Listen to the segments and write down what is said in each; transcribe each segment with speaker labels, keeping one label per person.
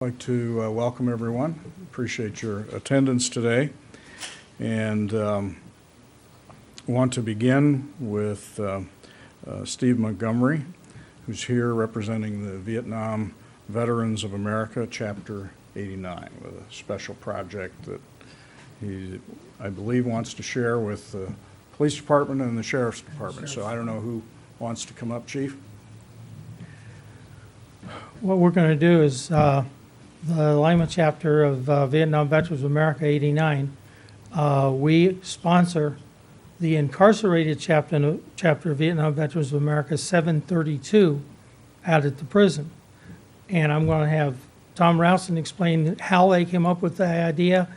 Speaker 1: I'd like to welcome everyone. Appreciate your attendance today, and want to begin with Steve Montgomery, who's here representing the Vietnam Veterans of America, Chapter 89, with a special project that he, I believe, wants to share with the Police Department and the Sheriff's Department. So I don't know who wants to come up, Chief.
Speaker 2: What we're going to do is the Lima chapter of Vietnam Veterans of America 89, we sponsor the incarcerated chapter of Vietnam Veterans of America 732 out at the prison. And I'm going to have Tom Routson explain how they came up with the idea,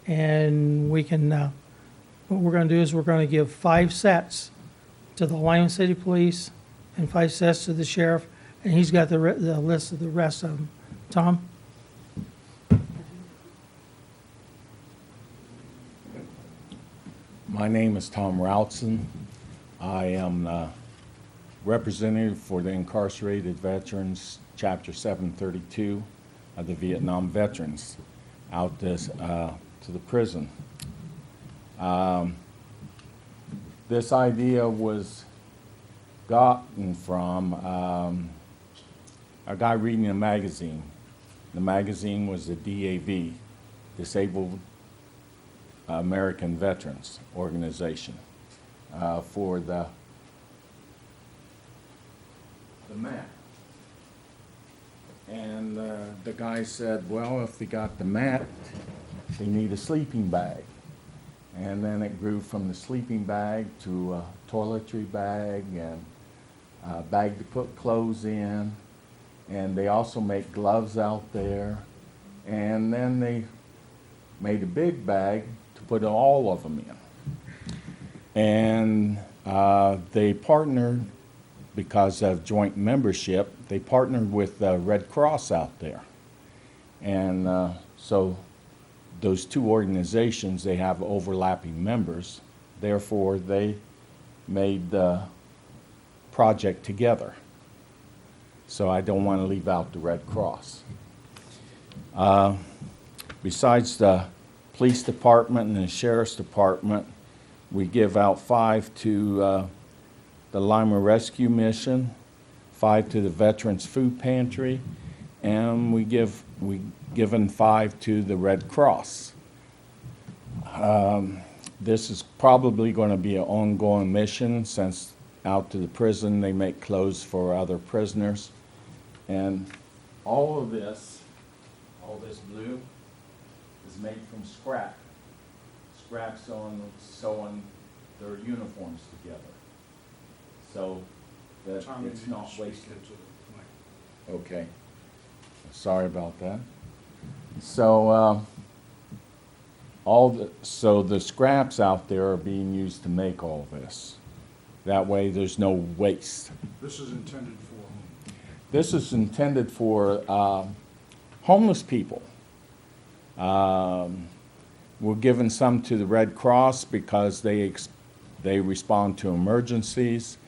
Speaker 2: and we can, what we're going to do is we're going to give 5 sets to the Lima City Police and 5 sets to the Sheriff, and he's got the list of the rest of them. Tom?
Speaker 3: My name is Tom Routson. I am representative for the Incarcerated Veterans, Chapter 732 of the Vietnam Veterans out to the prison. This idea was gotten from a guy reading a magazine. The magazine was the DAV, Disabled American Veterans Organization, for the mat. And the guy said, well, if they got the mat, they need a sleeping bag. And then it grew from the sleeping bag to a toiletry bag and a bag to put clothes in. And they also make gloves out there. And then they made a big bag to put all of them in. And they partnered, because of joint membership, they partnered with the Red Cross out there. And so those two organizations, they have overlapping members. Therefore, they made the project together. So I don't want to leave out the Red Cross. Besides the Police Department and the Sheriff's Department, we give out 5 to the Lima Rescue Mission, 5 to the Veterans Food Pantry, and we given 5 to the Red Cross. This is probably going to be an ongoing mission, since out to the prison they make clothes for other prisoners. And all this blue is made from scrap. Scrap sewing their uniforms together, so that it's not wasted. Okay, sorry about that. So so the scraps out there are being used to make all this. That way, there's no waste.
Speaker 1: This is intended for?
Speaker 3: This is intended for homeless people. We're giving some to the Red Cross because they respond to emergencies.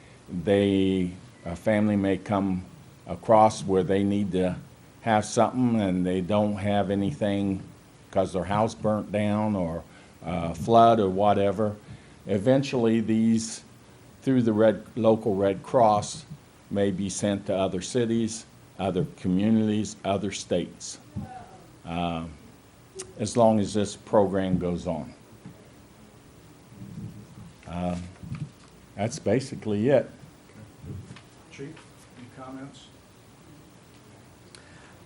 Speaker 3: A family may come across where they need to have something and they don't have anything because their house burnt down or flood or whatever. Eventually, these, through the local Red Cross, may be sent to other cities, other communities, other states, as long as this program goes on. That's basically it.
Speaker 1: Chief, any comments?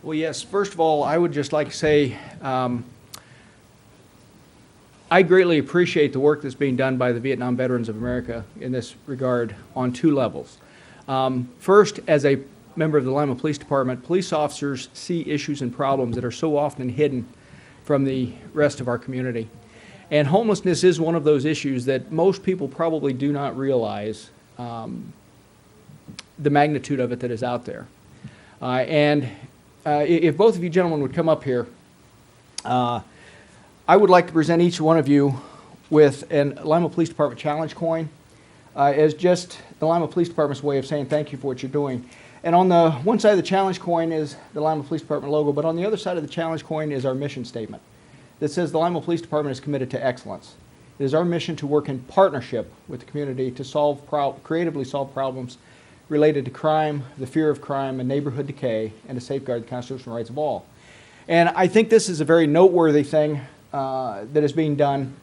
Speaker 4: Well, yes. First of all, I would just like to say I greatly appreciate the work that's being done by the Vietnam Veterans of America in this regard on 2 levels. First, as a member of the Lima Police Department, police officers see issues and problems that are so often hidden from the rest of our community. And homelessness is one of those issues that most people probably do not realize the magnitude of it that is out there. If both of you gentlemen would come up here, I would like to present each one of you with a Lima Police Department challenge coin as just the Lima Police Department's way of saying thank you for what you're doing. And on the one side of the challenge coin is the Lima Police Department logo, but on the other side of the challenge coin is our mission statement that says the Lima Police Department is committed to excellence. It is our mission to work in partnership with the community to creatively solve problems related to crime, the fear of crime, and neighborhood decay, and to safeguard the constitutional rights of all. And I think this is a very noteworthy thing that is being done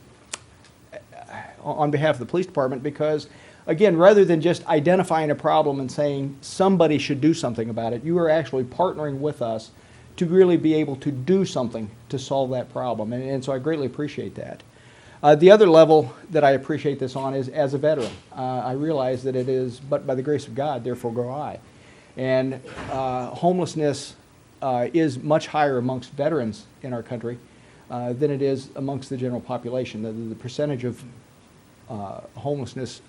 Speaker 4: on behalf of the police department because, again, rather than just identifying a problem and saying somebody should do something about it, you are actually partnering with us to really be able to do something to solve that problem. And so I greatly appreciate that. The other level that I appreciate this on is as a veteran. I realize that it is, but by the grace of God, therefore go I. And homelessness is much higher amongst veterans in our country than it is amongst the general population. The percentage of homelessness,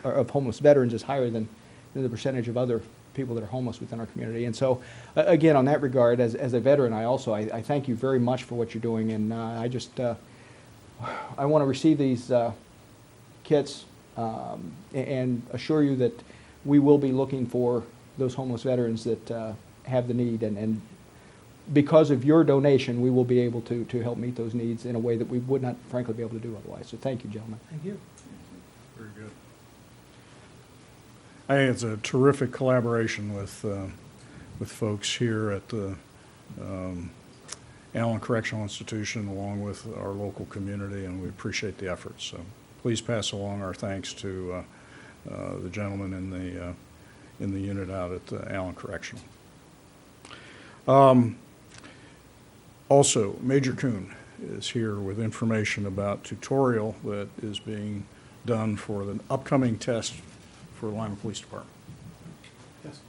Speaker 4: or of homeless veterans, is higher than the percentage of other people that are homeless within our community. And so, again, on that regard, as a veteran, I thank you very much for what you're doing, and I want to receive these kits and assure you that we will be looking for those homeless veterans that have the need, and because of your donation, we will be able to help meet those needs in a way that we would not, frankly, be able to do otherwise. So thank you, gentlemen.
Speaker 2: Thank you.
Speaker 1: Very good. I think it's a terrific collaboration with folks here at the Allen Correctional Institution, along with our local community, and we appreciate the efforts. So please pass along our thanks to the gentleman in the unit out at Allen Correctional. Also, Major Coon is here with information about tutorial that is being done for the upcoming test for Lima Police Department.
Speaker 5: Yes.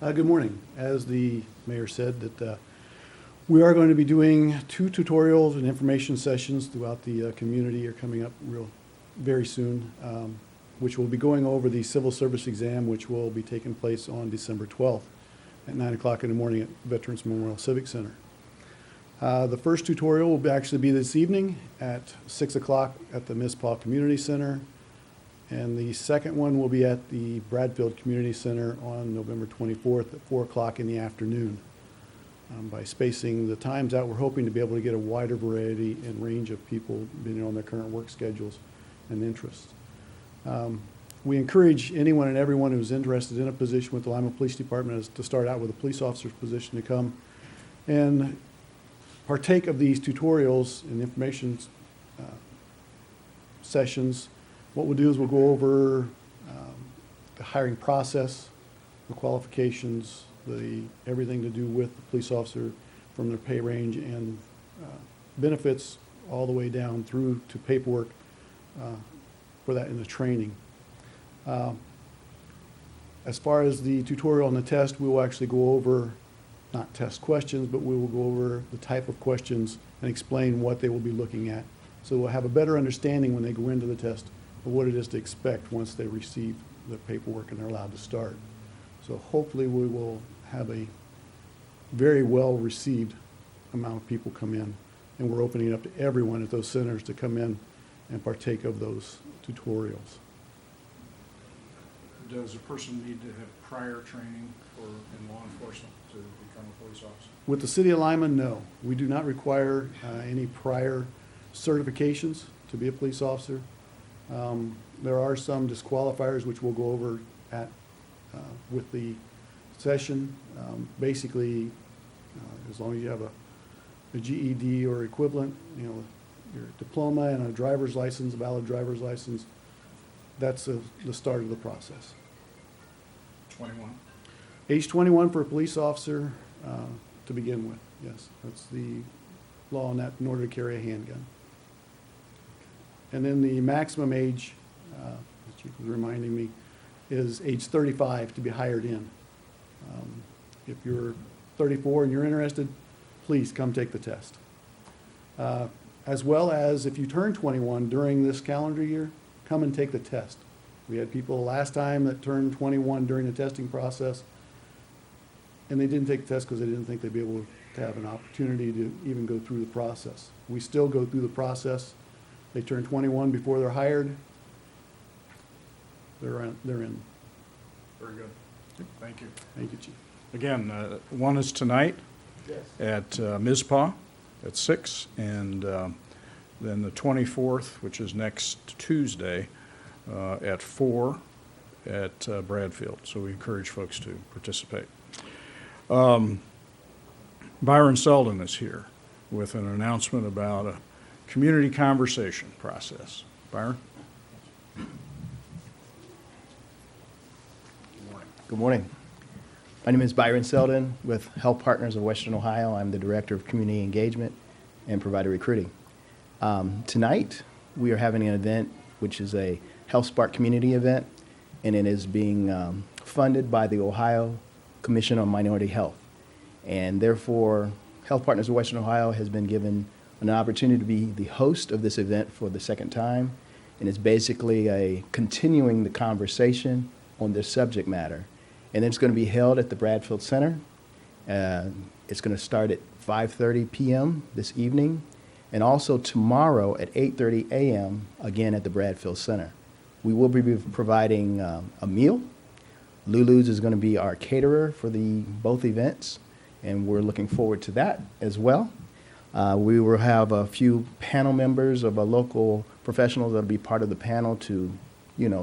Speaker 5: Good morning. As the mayor said, that we are going to be doing 2 tutorials and information sessions throughout the community are coming up very soon, which will be going over the civil service exam, which will be taking place on December 12th at 9 o'clock in the morning at Veterans Memorial Civic Center. The first tutorial will actually be this evening at 6 o'clock at the Miss Paul Community Center. And the second one will be at the Bradfield Community Center on November 24th at 4 o'clock in the afternoon. By spacing the times out, we're hoping to be able to get a wider variety and range of people depending on their current work schedules and interests. We encourage anyone and everyone who's interested in a position with the Lima Police Department to start out with a police officer's position to come and partake of these tutorials and information sessions. What we'll do is we'll go over the hiring process, the qualifications, everything to do with the police officer, from their pay range and benefits all the way down through to paperwork for that in the training. As far as the tutorial and the test, we will actually go over, not test questions, but we will go over the type of questions and explain what they will be looking at. So we'll have a better understanding when they go into the test of what it is to expect once they receive the paperwork and they're allowed to start. So hopefully we will have a very well received amount of people come in, and we're opening it up to everyone at those centers to come in and partake of those tutorials.
Speaker 1: Does a person need to have prior training in law enforcement to become a police officer?
Speaker 5: With the City of Lima, no. We do not require any prior certifications to be a police officer. There are some disqualifiers which we'll go over with the session. Basically, as long as you have a GED or equivalent, your diploma and a driver's license, a valid driver's license, that's the start of the process.
Speaker 1: 21.
Speaker 5: Age 21 for a police officer to begin with, yes. That's the law on that in order to carry a handgun. And then the maximum age, that you was reminding me, is age 35 to be hired in. If you're 34 and you're interested, please come take the test. As well as if you turn 21 during this calendar year, come and take the test. We had people last time that turned 21 during the testing process, and they didn't take the test because they didn't think they'd be able to have an opportunity to even go through the process. We still go through the process. They turn 21 before they're hired. They're in.
Speaker 1: Very good. Thank you.
Speaker 5: Thank you, Chief.
Speaker 1: Again, one is tonight at Mizpah at 6, and then the 24th, which is next Tuesday, at 4 at Bradfield. So we encourage folks to participate. Byron Selden is here with an announcement about a community conversation process. Byron?
Speaker 6: Good morning. My name is Byron Selden with Health Partners of Western Ohio. I'm the Director of Community Engagement and Provider Recruiting. Tonight, we are having an event which is a Health Spark community event, and it is being funded by the Ohio Commission on Minority Health. And therefore, Health Partners of Western Ohio has been given an opportunity to be the host of this event for the second time, and it's basically continuing the conversation on this subject matter. And it's going to be held at the Bradfield Center. It's going to start at 5:30 p.m. this evening, and also tomorrow at 8:30 a.m. again at the Bradfield Center. We will be providing a meal. Lulu's is going to be our caterer for both events, and we're looking forward to that as well. We will have a few panel members of our local professionals that will be part of the panel to,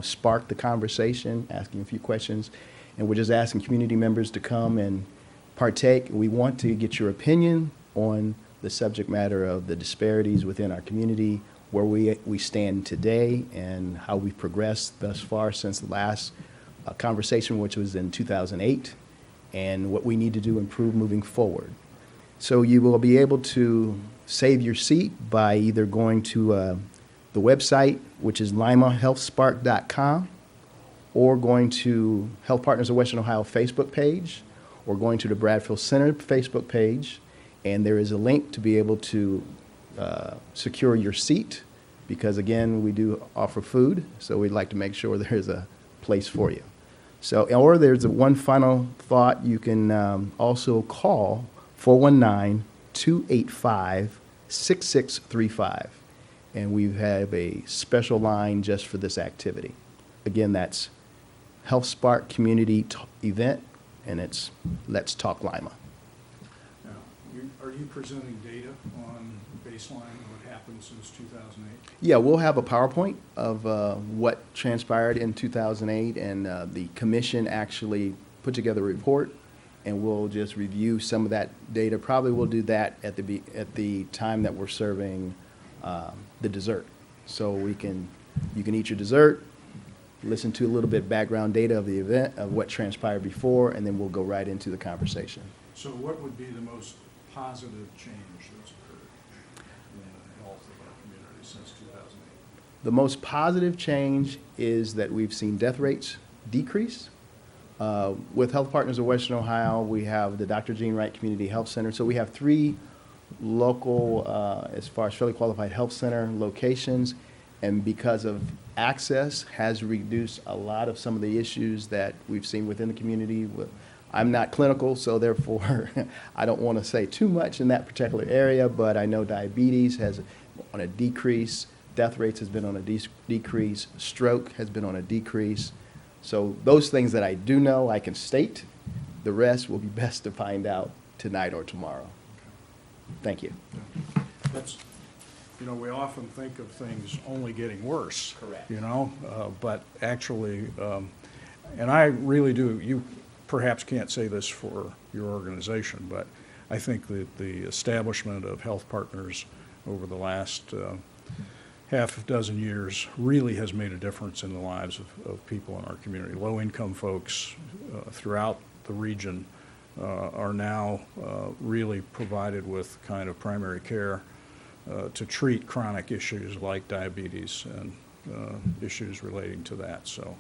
Speaker 6: spark the conversation, asking a few questions. And we're just asking community members to come and partake. We want to get your opinion on the subject matter of the disparities within our community, where we stand today, and how we've progressed thus far since the last conversation, which was in 2008, and what we need to do to improve moving forward. So you will be able to save your seat by either going to the website, which is limahealthspark.com, or going to Health Partners of Western Ohio Facebook page, or going to the Bradfield Center Facebook page, and there is a link to be able to secure your seat, because again, we do offer food, so we'd like to make sure there's a place for you. So, or there's one final thought, you can also call 419-285-6635, and we have a special line just for this activity. Again, that's Health Spark Community Event, and it's Let's Talk Lima.
Speaker 1: Now, are you presenting data on baseline, what happened since 2008?
Speaker 6: Yeah, we'll have a PowerPoint of what transpired in 2008, and the commission actually put together a report, and we'll just review some of that data. Probably we'll do that at the time that we're serving the dessert. So you can eat your dessert, listen to a little bit background data of the event, of what transpired before, and then we'll go right into the conversation.
Speaker 1: So what would be the most positive change that's occurred in the health of our community since 2008?
Speaker 6: The most positive change is that we've seen death rates decrease. With Health Partners of Western Ohio, we have the Dr. Jean Wright Community Health Center. So we have 3 local, as far as fairly qualified health center locations, and because of access has reduced a lot of some of the issues that we've seen within the community. I'm not clinical, so therefore I don't want to say too much in that particular area, but I know diabetes has on a decrease, death rates has been on a decrease, stroke has been on a decrease. So those things that I do know, I can state. The rest will be best to find out tonight or tomorrow. Thank you.
Speaker 1: That's, we often think of things only getting worse.
Speaker 6: Correct.
Speaker 1: But actually, and I really do, you perhaps can't say this for your organization, but I think that the establishment of Health Partners over the last half a dozen years really has made a difference in the lives of people in our community. Low-income folks throughout the region are now really provided with kind of primary care to treat chronic issues like diabetes and issues relating to that. So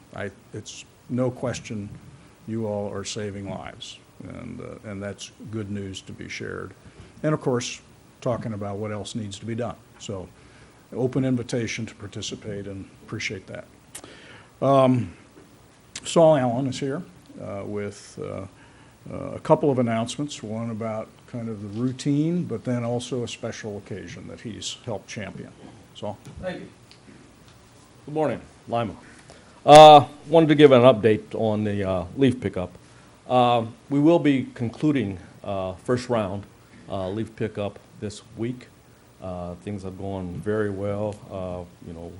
Speaker 1: it's no question you all are saving lives, and that's good news to be shared. And of course, talking about what else needs to be done. So open invitation to participate, and appreciate that. Saul Allen is here with a couple of announcements, one about kind of the routine, but then also a special occasion that he's helped champion. Saul?
Speaker 7: Thank you. Good morning, Lima. Wanted to give an update on the leaf pickup. We will be concluding first round leaf pickup this week. Things are going very well. You know,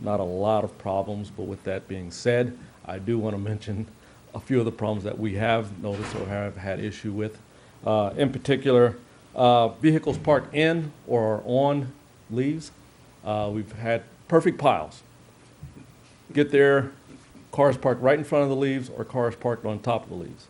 Speaker 7: not a lot of problems, but with that being said, I do want to mention a few of the problems that we have noticed or have had issue with. In particular, vehicles parked in or on leaves. We've had perfect piles. Get there, cars parked right in front of the leaves or cars parked on top of the leaves.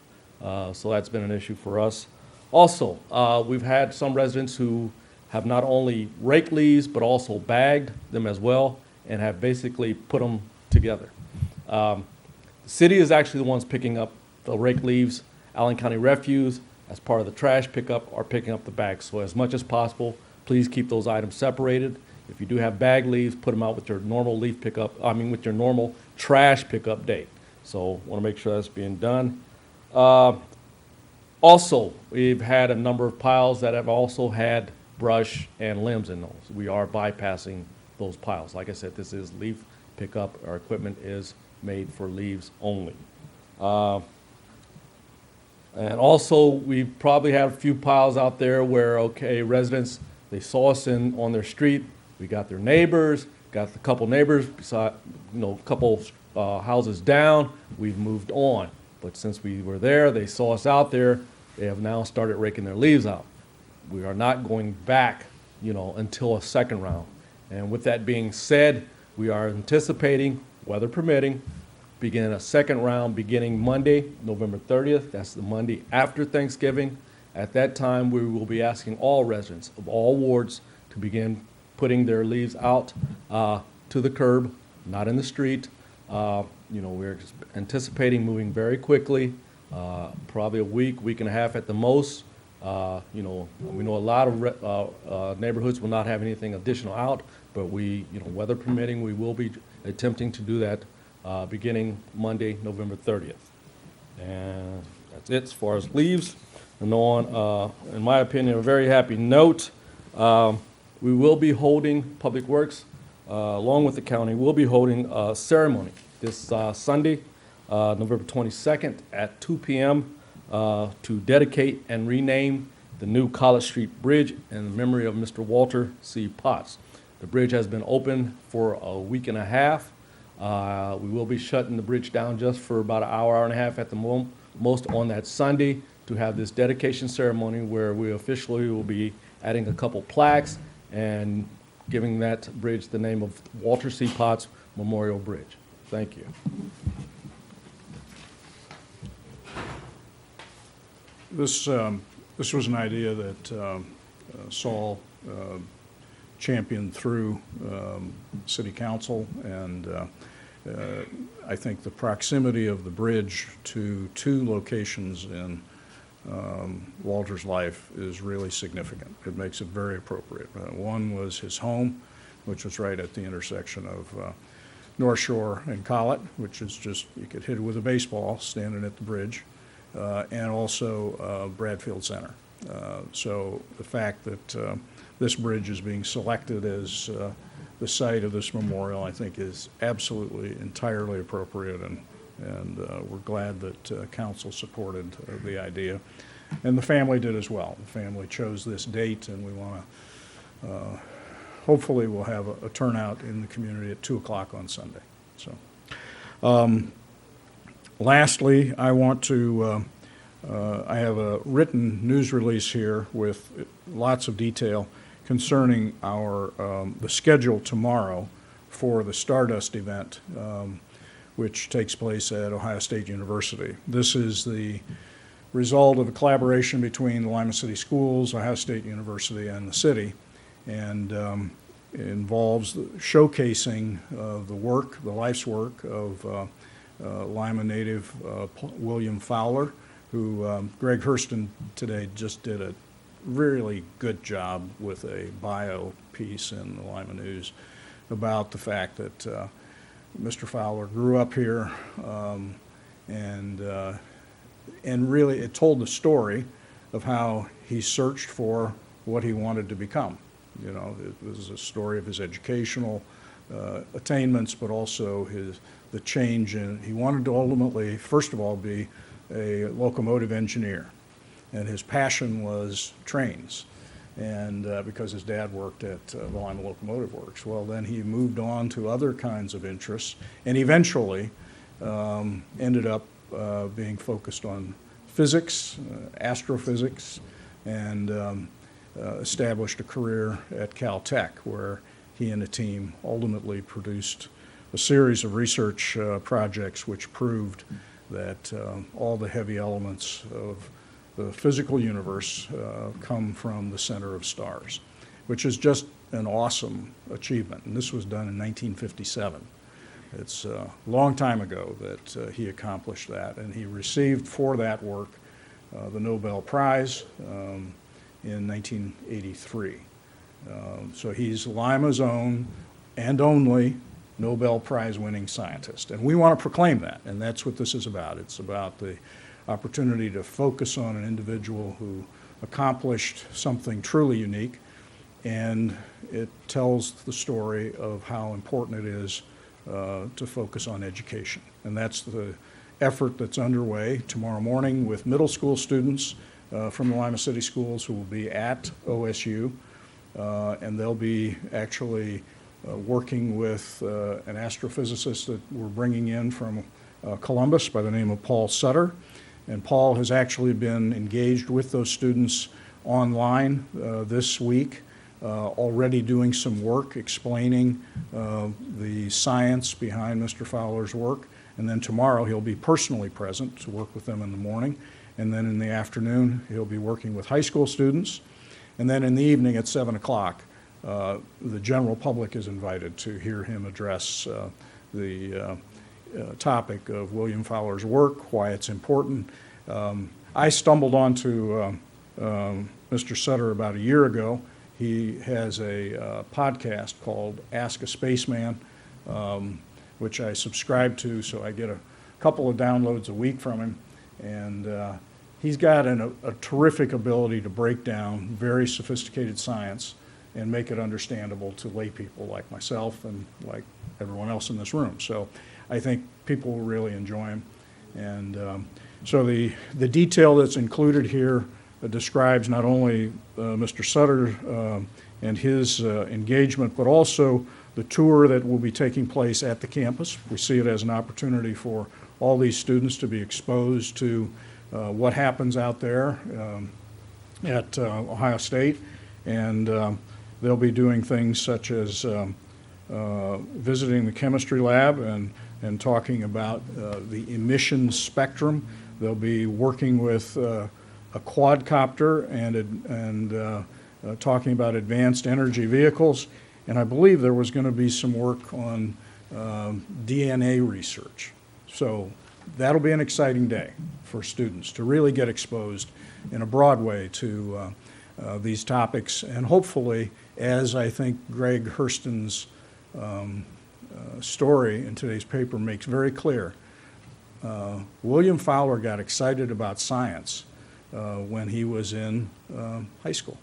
Speaker 7: So that's been an issue for us. Also, we've had some residents who have not only raked leaves but also bagged them as well and have basically put them together. The city is actually the ones picking up the rake leaves. Allen County Refuse, as part of the trash pickup, are picking up the bags. So as much as possible, please keep those items separated. If you do have bag leaves, put them out with your normal leaf pickup, with your normal trash pickup date. So want to make sure that's being done. Also, we've had a number of piles that have also had brush and limbs in those. We are bypassing those piles. Like I said, this is leaf pickup. Our equipment is made for leaves only. And also, we probably have a few piles out there where, okay, residents, they saw us on their street. We got their neighbors, got a couple neighbors, beside, a couple houses down. We've moved on. But since we were there, they saw us out there. They have now started raking their leaves out. We are not going back, until a second round. And with that being said, we are anticipating, weather permitting, beginning a second round beginning Monday, November 30th. That's the Monday after Thanksgiving. At that time, we will be asking all residents of all wards to begin putting their leaves out to the curb, not in the street. We're anticipating moving very quickly, probably a week and a half at the most. We know a lot of neighborhoods will not have anything additional out, but we, weather permitting, we will be attempting to do that beginning Monday, November 30th. And that's it as far as leaves. And on, in my opinion, a very happy note, we will be holding, Public Works, along with the county, will be holding a ceremony this Sunday, November 22nd at 2 p.m. To dedicate and rename the new Collett Street Bridge in memory of Mr. Walter C. Potts. The bridge has been open for a week and a half. We will be shutting the bridge down just for about an hour and a half at the most on that Sunday to have this dedication ceremony where we officially will be adding a couple plaques and giving that bridge the name of Walter C. Potts Memorial Bridge. Thank you.
Speaker 1: This was an idea that Saul championed through City Council, and I think the proximity of the bridge to two locations in Walter's life is really significant. It makes it very appropriate. One was his home, which was right at the intersection of North Shore and Collett, which is just, you could hit it with a baseball standing at the bridge. And also Bradfield Center. So the fact that this bridge is being selected as the site of this memorial, I think, is absolutely entirely appropriate, and we're glad that council supported the idea. And the family did as well. The family chose this date, and we want to, hopefully we'll have a turnout in the community at 2 o'clock on Sunday. So. Lastly, I want to, I have a written news release here with lots of detail concerning the schedule tomorrow for the Stardust Event, which takes place at Ohio State University. This is the result of a collaboration between the Lima City Schools, Ohio State University, and the city, and it involves showcasing the life's work of Lima native William Fowler, who Greg Hurston today just did a really good job with a bio piece in the Lima News about the fact that Mr. Fowler grew up here, and really it told the story of how he searched for what he wanted to become. It was a story of his educational attainments, but also the change in, he wanted to ultimately, first of all, be a locomotive engineer, and his passion was trains. And because his dad worked at the Lima Locomotive Works. Well, then he moved on to other kinds of interests, and eventually ended up being focused on physics, astrophysics, and established a career at Caltech, where he and a team ultimately produced a series of research projects which proved that all the heavy elements of the physical universe come from the center of stars, which is just an awesome achievement. And this was done in 1957. It's a long time ago that he accomplished that, and he received for that work the Nobel Prize in 1983. So he's Lima's own and only Nobel Prize winning scientist. And we want to proclaim that, and that's what this is about. It's about the opportunity to focus on an individual who accomplished something truly unique, and it tells the story of how important it is to focus on education. And that's the effort that's underway tomorrow morning with middle school students from the Lima City Schools who will be at OSU, and they'll be actually working with an astrophysicist that we're bringing in from Columbus by the name of Paul Sutter. And Paul has actually been engaged with those students online this week, already doing some work explaining the science behind Mr. Fowler's work. And then tomorrow he'll be personally present to work with them in the morning. And then in the afternoon he'll be working with high school students. And then in the evening at 7 o'clock, the general public is invited to hear him address the topic of William Fowler's work, why it's important. I stumbled onto Mr. Sutter about a year ago. He has a podcast called Ask a Spaceman, which I subscribe to, so I get a couple of downloads a week from him. And he's got a terrific ability to break down very sophisticated science and make it understandable to lay people like myself and like everyone else in this room. So I think people will really enjoy him. And so the detail that's included here describes not only Mr. Sutter and his engagement, but also the tour that will be taking place at the campus. We see it as an opportunity for all these students to be exposed to what happens out there at Ohio State. And they'll be doing things such as visiting the chemistry lab and talking about the emissions spectrum. They'll be working with a quadcopter and talking about advanced energy vehicles. And I believe there was going to be some work on DNA research. So that'll be an exciting day for students to really get exposed in a broad way to these topics. And hopefully, as I think Greg Hurston's story in today's paper makes very clear, William Fowler got excited about science when he was in high school.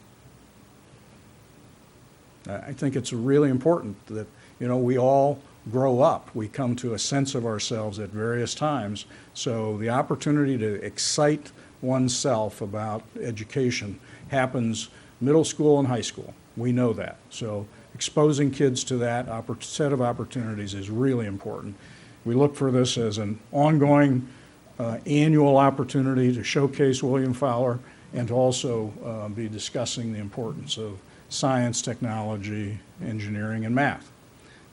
Speaker 1: I think it's really important that, we all grow up. We come to a sense of ourselves at various times. So the opportunity to excite oneself about education happens middle school and high school. We know that. So exposing kids to that set of opportunities is really important. We look for this as an ongoing annual opportunity to showcase William Fowler and to also be discussing the importance of science, technology, engineering, and math.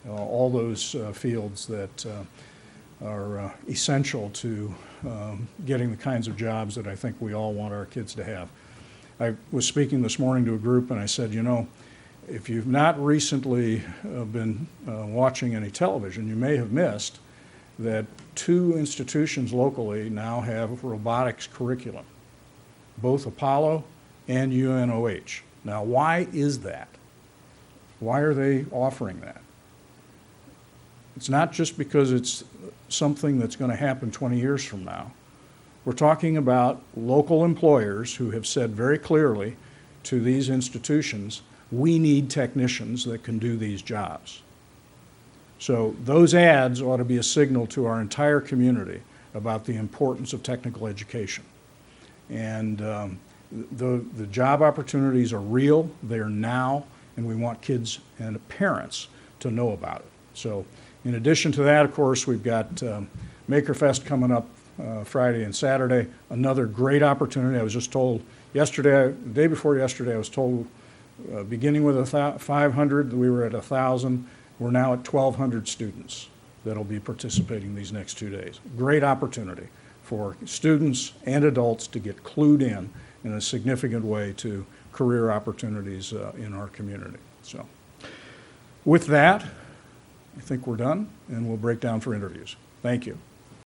Speaker 1: All those fields that are essential to getting the kinds of jobs that I think we all want our kids to have. I was speaking this morning to a group and I said, if you've not recently been watching any television, you may have missed that 2 institutions locally now have robotics curriculum, both Apollo and UNOH. Now, why is that? Why are they offering that? It's not just because it's something that's going to happen 20 years from now. We're talking about local employers who have said very clearly to these institutions, we need technicians that can do these jobs. So those ads ought to be a signal to our entire community about the importance of technical education. And the job opportunities are real, they're now, and we want kids and parents to know about it. So in addition to that, of course, we've got Maker Fest coming up Friday and Saturday, another great opportunity. I was just told yesterday, the day before yesterday, I was told beginning with 500, we were at 1,000. We're now at 1,200 students that'll be participating these next 2 days. Great opportunity for students and adults to get clued in a significant way to career opportunities in our community. So with that, I think we're done, and we'll break down for interviews. Thank you.